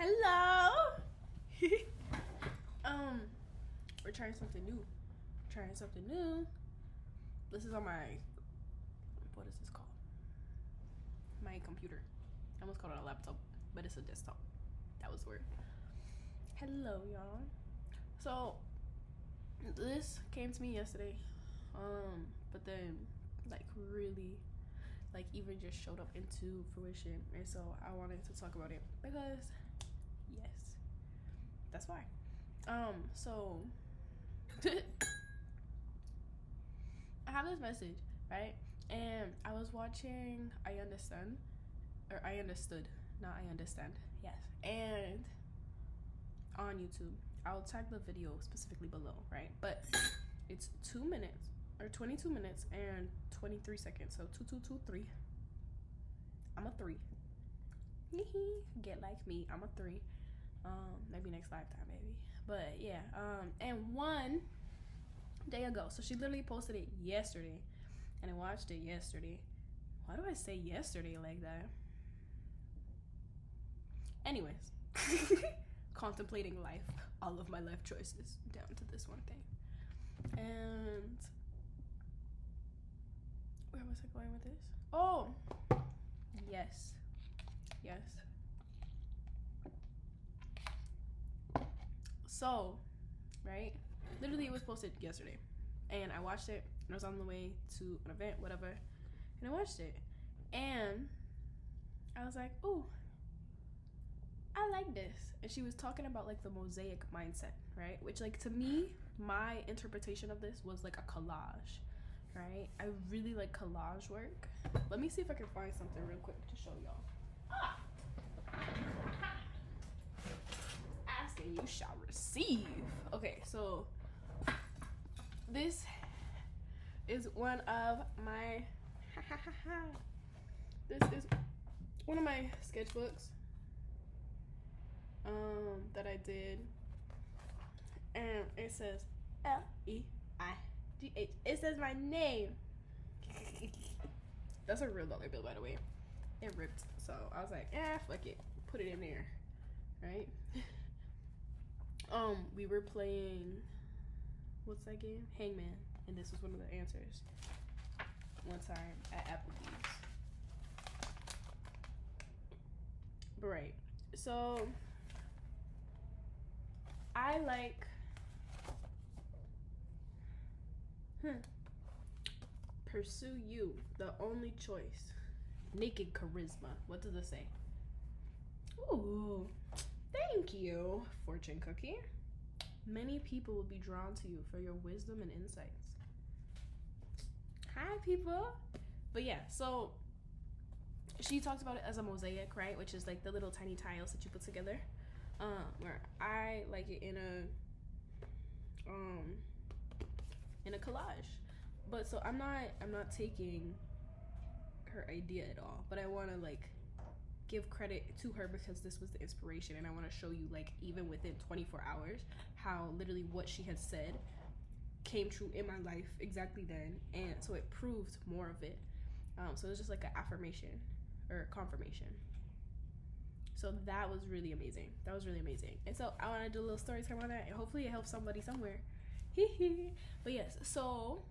Hello. We're trying something new. This is on my, what is this called? My computer. I almost called it a laptop, but it's a desktop. That was weird. Hello, y'all. So this came to me yesterday, but then really even just showed up into fruition, and so I wanted to talk about it because yes, that's why. So I have this message, right? And I was watching I Understood, not I Understand, yes. And on YouTube, I'll tag the video specifically below, right? But it's 2 minutes or 22 minutes and 23 seconds. So 2223. I'm a 3. Get like me. I'm a 3. Maybe next lifetime, maybe. But yeah. And one day ago. So she literally posted it yesterday, and I watched it yesterday. Why do I say yesterday like that? Anyways, contemplating life, all of my life choices down to this one thing. And where was I going with this? Oh, yes. So, right, literally it was posted yesterday, and I watched it, and I was on the way to an event, whatever, and I watched it, and I was like, ooh, I like this. And she was talking about the mosaic mindset, right? Which to me, my interpretation of this was like a collage, right? I really like collage work. Let me see if I can find something real quick to show y'all. Ask and you shall receive. Okay, so this is one of my sketchbooks that I did, and it says L-E-I-G-H. It says my name. That's a real dollar bill, by the way. It ripped, so I was like, fuck it, put it in there, right? We were playing, what's that game? Hangman, and this was one of the answers one time at Applebee's. But right, so I like pursue you, the only choice. Naked charisma. What does it say? Ooh, thank you, fortune cookie. Many people will be drawn to you for your wisdom and insights. Hi, people. But yeah, so she talks about it as a mosaic, right? Which is the little tiny tiles that you put together. Where I like it in a collage. But so I'm not taking her idea at all, but I want to give credit to her because this was the inspiration, and I want to show you even within 24 hours how literally what she had said came true in my life exactly then, and so it proved more of it. So it was just an affirmation or confirmation. So that was really amazing. And so I want to do a little story time on that, and hopefully it helps somebody somewhere. But yes, so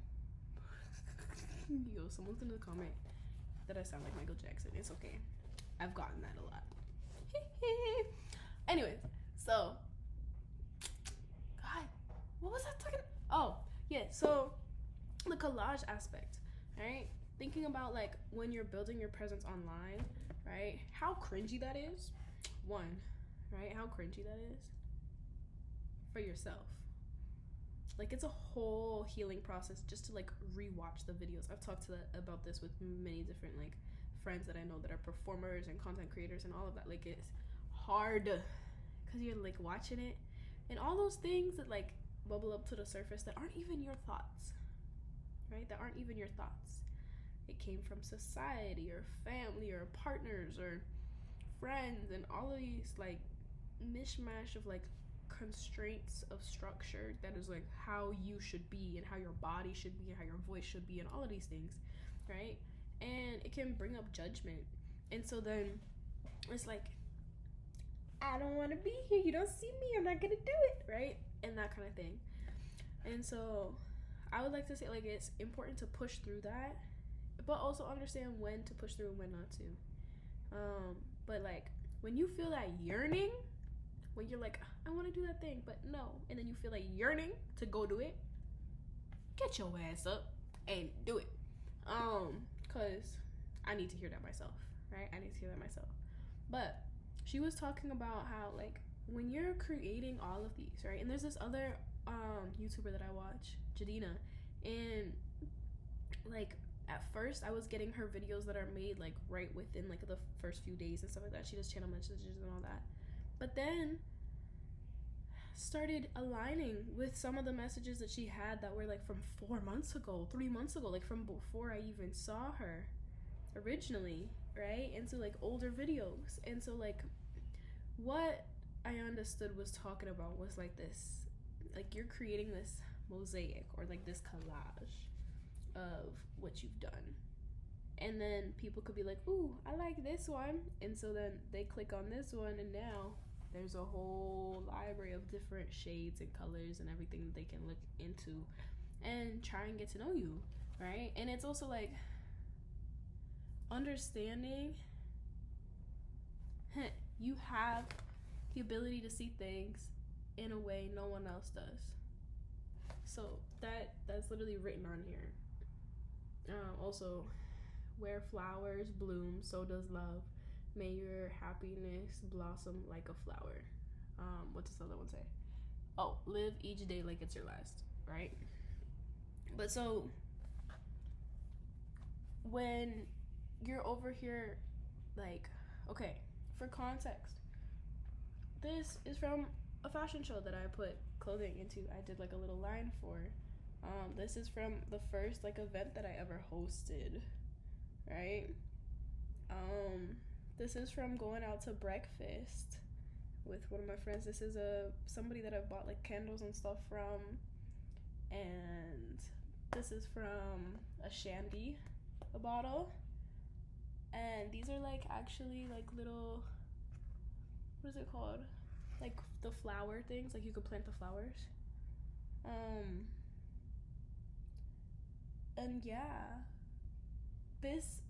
yo, someone's in the comment that I sound like Michael Jackson. It's okay. I've gotten that a lot. Anyways, so God, what was I talking? Oh, yeah. So the collage aspect, right? Thinking about when you're building your presence online, right? How cringy that is. One, right? How cringy that is for yourself. It's a whole healing process just to rewatch the videos. I've talked about this with many different friends that I know that are performers and content creators and all of that. It's hard because you're watching it and all those things that bubble up to the surface that aren't even your thoughts, right? That aren't even your thoughts. It came from society or family or partners or friends and all of these mishmash of constraints of structure that is how you should be and how your body should be and how your voice should be and all of these things, right? And it can bring up judgment. And so then it's I don't want to be here. You don't see me. I'm not gonna do it, right? And that kind of thing. And so, I would like to say, like, it's important to push through that, but also understand when to push through and when not to. But like, when you feel that yearning, when you're like, I want to do that thing, but no, and then you feel like yearning to go do it, get your ass up and do it. Cause I need to hear that myself, right? I need to hear that myself. But she was talking about how, like, when you're creating all of these, right? And there's this other YouTuber that I watch, Jadina, and like, at first I was getting her videos that are made like right within like the first few days and stuff like that. She does channel messages and all that. But then started aligning with some of the messages that she had that were like from 4 months ago, 3 months ago, like from before I even saw her originally, right? And so like older videos. And so like what I understood was talking about was like this, like you're creating this mosaic or like this collage of what you've done, and then people could be like, ooh, I like this one, and so then they click on this one, and now there's a whole library of different shades and colors and everything that they can look into and try and get to know you, right? And it's also like understanding you have the ability to see things in a way no one else does. So that's literally written on here. Also, where flowers bloom, so does love. May your happiness blossom like a flower. What does the other one say? Oh, live each day like it's your last, right? But so, when you're over here, like, okay, for context, this is from a fashion show that I put clothing into. I did like a little line for. This is from the first like event that I ever hosted, right? This is from going out to breakfast with one of my friends. This is somebody that I've bought like candles and stuff from, and this is from a shandy, a bottle, and these are like actually like little, what is it called? Like the flower things, like you could plant the flowers. And yeah, this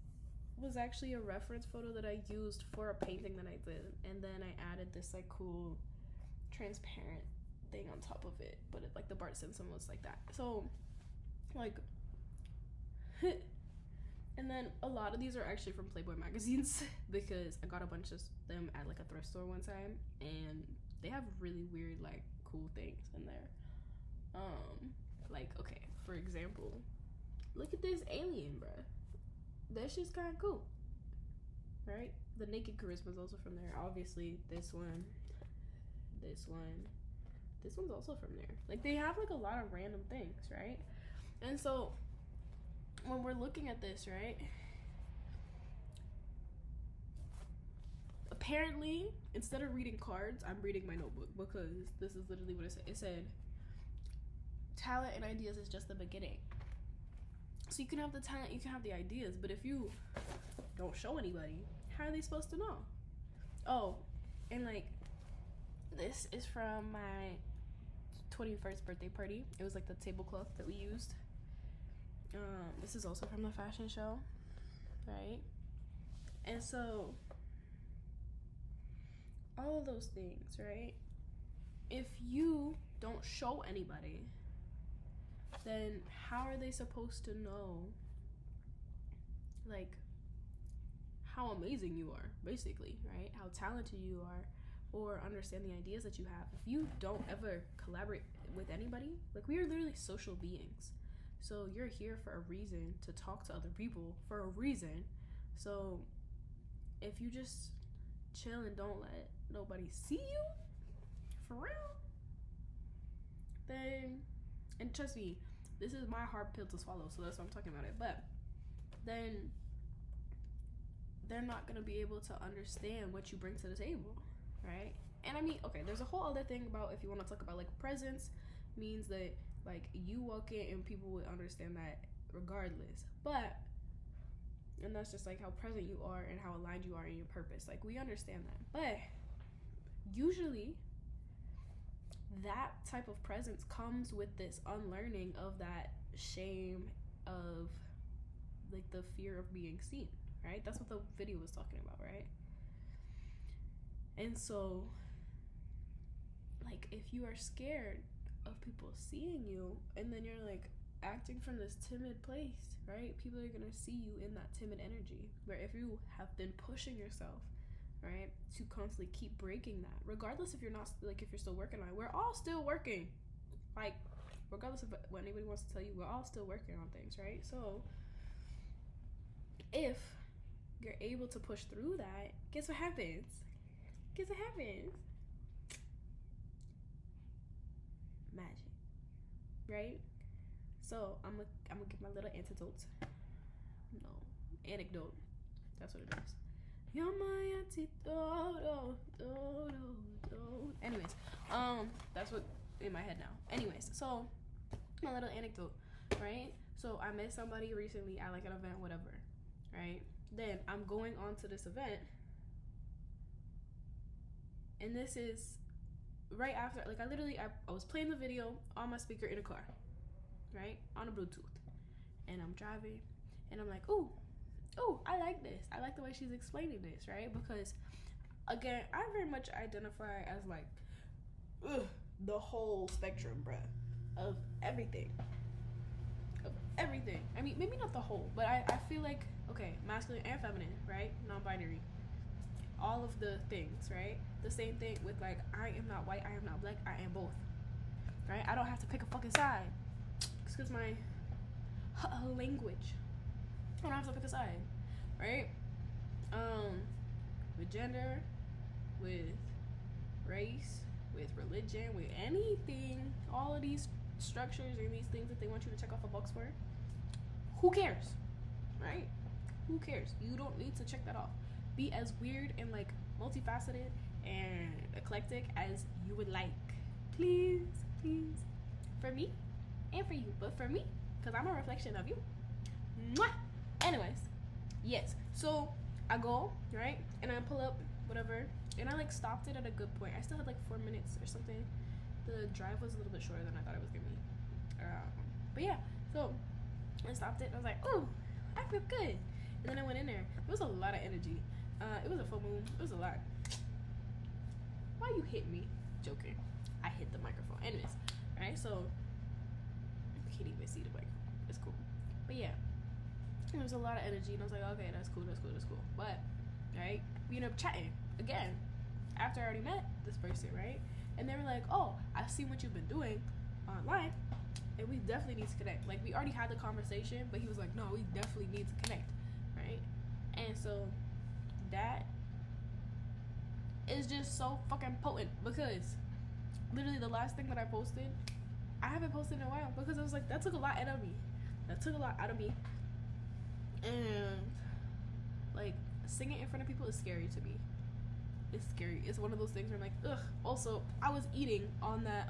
was actually a reference photo that I used for a painting that I did, and then I added this like cool transparent thing on top of it, but it, like the Bart Simpson was like that. So like and then a lot of these are actually from Playboy magazines because I got a bunch of them at like a thrift store one time, and they have really weird like cool things in there. Like, okay, for example, look at this alien, bruh. That's just kind of cool, right? The Naked Charisma is also from there. Obviously, this one's also from there. Like, they have like a lot of random things, right? And so when we're looking at this, right, apparently instead of reading cards, I'm reading my notebook, because this is literally what it said. It said talent and ideas is just the beginning. So you can have the talent, you can have the ideas, but if you don't show anybody, how are they supposed to know? Oh, and like, this is from my 21st birthday party. It was like the tablecloth that we used. This is also from the fashion show, right? And so, all of those things, right? If you don't show anybody, then how are they supposed to know, like, how amazing you are, basically, right? How talented you are, or understand the ideas that you have. If you don't ever collaborate with anybody, like, we are literally social beings. So you're here for a reason, to talk to other people for a reason. So if you just chill and don't let nobody see you, for real, then, and trust me, this is my hard pill to swallow, so that's why I'm talking about it, but then they're not gonna be able to understand what you bring to the table, right? And I mean, okay, there's a whole other thing about, if you want to talk about like presence, means that like you walk in and people would understand that regardless, but, and that's just like how present you are and how aligned you are in your purpose, like we understand that, but usually that type of presence comes with this unlearning of that shame of like the fear of being seen, right? That's what the video was talking about, right? And so like if you are scared of people seeing you and then you're like acting from this timid place, right? People are gonna see you in that timid energy. Where if you have been pushing yourself, right, to constantly keep breaking that, regardless if you're not like if you're still working on it, we're all still working. Like regardless of what anybody wants to tell you, we're all still working on things, right? So if you're able to push through that, guess what happens? Guess what happens? Magic, right? So I'm gonna give my little antidote. No, anecdote. That's what it is. You're my antidote. Anyways, that's what in my head now. Anyways, so my little anecdote, right? So I met somebody recently at like an event, whatever, right? Then I'm going on to this event, and this is right after, like I was playing the video on my speaker in a car, right, on a Bluetooth, and I'm driving, and I'm like, ooh, I like this. I like the way she's explaining this, right? Because again, I very much identify as like, the whole spectrum, bruh, of everything. I mean, maybe not the whole, but I feel like, okay, masculine and feminine, right? Non-binary. All of the things, right? The same thing with like, I am not white, I am not black, I am both, right? I don't have to pick a fucking side. Excuse my language. I don't have to pick a side, right? With gender, with race, with religion, with anything, all of these structures and these things that they want you to check off a box for, who cares, right? Who cares? You don't need to check that off. Be as weird and like multifaceted and eclectic as you would like, please, for me and for you, but for me, because I'm a reflection of you. Mwah! Anyways, yes, so I go, right, and I pull up whatever, and I like stopped it at a good point. I still had like 4 minutes or something. The drive was a little bit shorter than I thought it was gonna be, but yeah, so I stopped it and I was like, ooh, I feel good. And then I went in there. There was a lot of energy. It was a full moon. It was a lot. Why you hit me? Joking. I hit the microphone. Anyways, right? So you can't even see the microphone. It's cool. But yeah, there was a lot of energy, and I was like, okay, that's cool. But right, we ended up chatting again after I already met this person, right? And they were like, oh, I've seen what you've been doing online, and we definitely need to connect. Like, we already had the conversation, but he was like, no, we definitely need to connect, right? And so that is just so fucking potent, because literally the last thing that I posted, I haven't posted in a while, because I was like, that took a lot out of me. And like, singing in front of people is scary to me. It's scary. It's one of those things where I'm like, ugh. Also, I was eating on that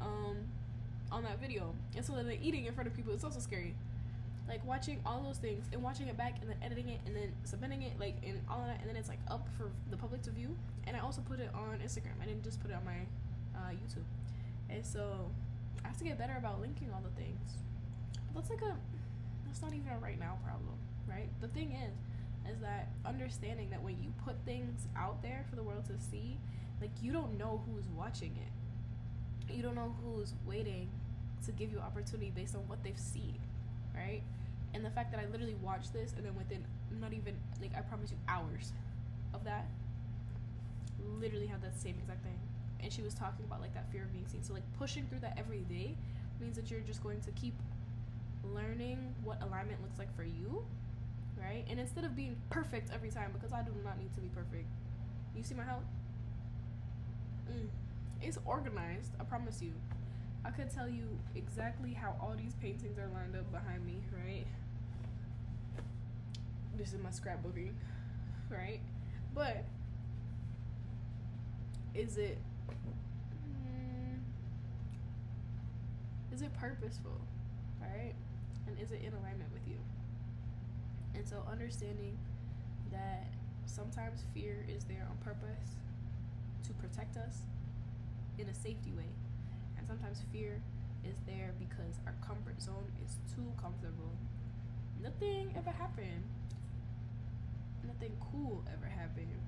video, and so then eating in front of people is also scary. Like, watching all those things and watching it back and then editing it and then submitting it, like, and all of that, and then it's like up for the public to view. And I also put it on Instagram. I didn't just put it on my YouTube. And so I have to get better about linking all the things. But that's not even a right now problem, right? The thing is that understanding that when you put things out there for the world to see, like, you don't know who's watching it. You don't know who's waiting to give you opportunity based on what they've seen, right? And the fact that I literally watched this, and then within not even, like, I promise you, hours of that, literally had that same exact thing. And she was talking about, like, that fear of being seen. So, like, pushing through that every day means that you're just going to keep learning what alignment looks like for you, right? And instead of being perfect every time, because I do not need to be perfect. You see my house? It's organized, I promise you. I could tell you exactly how all these paintings are lined up behind me, right? This is my scrapbooking, right? But is it purposeful, right? And is it in alignment with you? And so understanding that sometimes fear is there on purpose to protect us, in a safety way. And sometimes fear is there because our comfort zone is too comfortable. Nothing ever happened. Nothing cool ever happened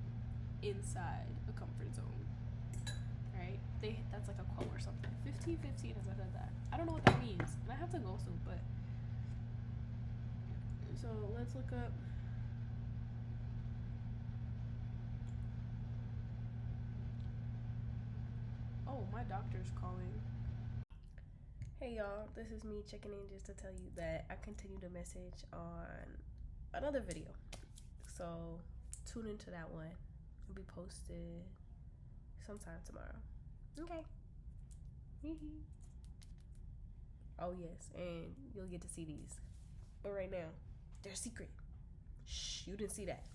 inside a comfort zone. Right? That's like a quote or something. 1515 has I said that. I don't know what that means. And I have to go soon, but so let's look up. Oh, my doctor's calling. Hey y'all, this is me checking in just to tell you that I continue to message on another video. So tune into that one. It'll be posted sometime tomorrow. Okay. Oh yes, and you'll get to see these. But right now, they're secret. Shh, you didn't see that.